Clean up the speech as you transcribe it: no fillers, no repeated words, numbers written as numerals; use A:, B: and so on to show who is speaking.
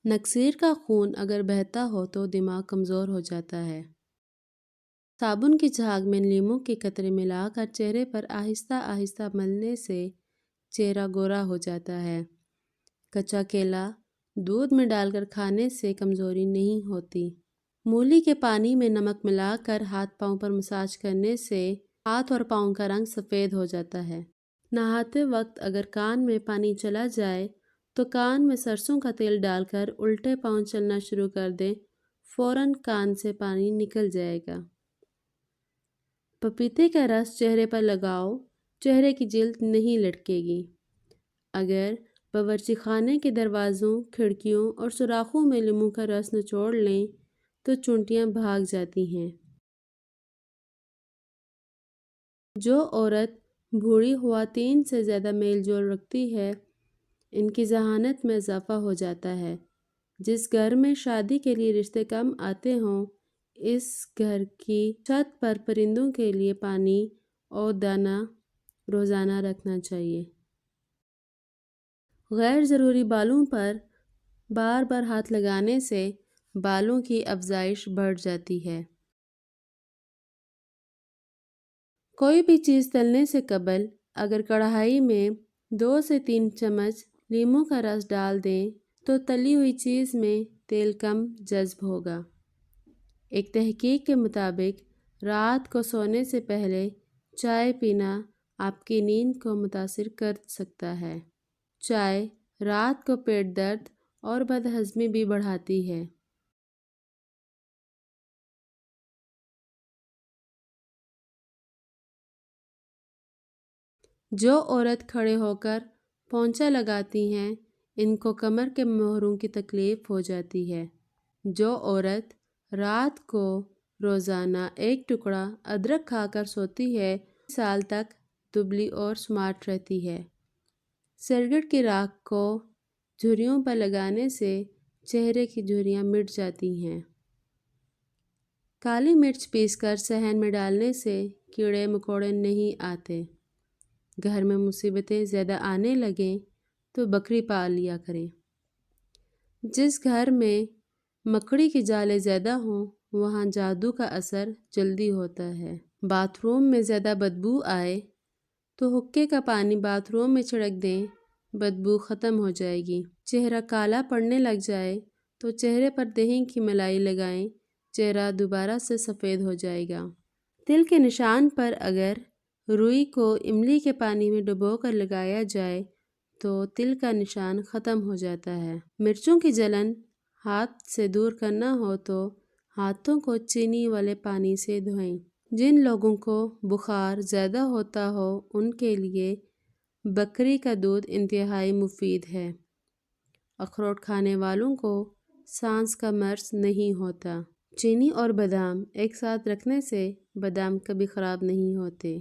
A: نکسیر کا خون اگر بہتا ہو تو دماغ کمزور ہو جاتا ہے۔ صابن کی جھاگ میں لیموں کے قطرے ملا کر چہرے پر آہستہ آہستہ ملنے سے چہرہ گورا ہو جاتا ہے۔ کچا کیلا دودھ میں ڈال کر کھانے سے کمزوری نہیں ہوتی۔ مولی کے پانی میں نمک ملا کر ہاتھ پاؤں پر مساج کرنے سے ہاتھ اور پاؤں کا رنگ سفید ہو جاتا ہے۔ نہاتے وقت اگر کان میں پانی چلا جائے تو کان میں سرسوں کا تیل ڈال کر الٹے پاؤں چلنا شروع کر دیں، فوراً کان سے پانی نکل جائے گا۔ پپیتے کا رس چہرے پر لگاؤ، چہرے کی جلد نہیں لٹکے گی۔ اگر باورچی خانے کے دروازوں، کھڑکیوں اور سوراخوں میں لیموں کا رس نچوڑ لیں تو چونٹیاں بھاگ جاتی ہیں۔ جو عورت بوڑھی خواتین سے زیادہ میل جول رکھتی ہے، ان کی ذہانت میں اضافہ ہو جاتا ہے۔ جس گھر میں شادی کے لیے رشتے کم آتے ہوں، اس گھر کی چھت پر پرندوں کے لیے پانی اور دانہ روزانہ رکھنا چاہیے۔ غیر ضروری بالوں پر بار بار ہاتھ لگانے سے بالوں کی افزائش بڑھ جاتی ہے۔ کوئی بھی چیز تلنے سے قبل اگر کڑاہی میں 2 سے 3 چمچ لیموں کا رس ڈال دیں تو تلی ہوئی چیز میں تیل کم جذب ہوگا۔ ایک تحقیق کے مطابق رات کو سونے سے پہلے چائے پینا آپ کی نیند کو متاثر کر سکتا ہے۔ چائے رات کو پیٹ درد اور بد ہضمی بھی بڑھاتی ہے۔ جو عورت کھڑے ہو کر پونچھا لگاتی ہیں، ان کو کمر کے موہروں کی تکلیف ہو جاتی ہے۔ جو عورت رات کو روزانہ 1 ٹکڑا ادرک کھا کر سوتی ہے، 2 سال تک دبلی اور سمارٹ رہتی ہے۔ سرگٹ کی راکھ کو جھریوں پر لگانے سے چہرے کی جھریاں مٹ جاتی ہیں۔ کالی مرچ پیس کر صحن میں ڈالنے سے کیڑے مکوڑے نہیں آتے۔ گھر میں مصیبتیں زیادہ آنے لگیں تو بکری پال لیا کریں۔ جس گھر میں مکڑی کے جالے زیادہ ہوں، وہاں جادو کا اثر جلدی ہوتا ہے۔ باتھ روم میں زیادہ بدبو آئے تو حقے کا پانی باتھ روم میں چھڑک دیں، بدبو ختم ہو جائے گی۔ چہرہ کالا پڑنے لگ جائے تو چہرے پر دہی کی ملائی لگائیں، چہرہ دوبارہ سے سفید ہو جائے گا۔ تل کے نشان پر اگر روئی کو املی کے پانی میں ڈبو کر لگایا جائے تو تل کا نشان ختم ہو جاتا ہے۔ مرچوں کی جلن ہاتھ سے دور کرنا ہو تو ہاتھوں کو چینی والے پانی سے دھوئیں۔ جن لوگوں کو بخار زیادہ ہوتا ہو، ان کے لیے بکری کا دودھ انتہائی مفید ہے۔ اخروٹ کھانے والوں کو سانس کا مرض نہیں ہوتا۔ چینی اور بادام ایک ساتھ رکھنے سے بادام کبھی خراب نہیں ہوتے۔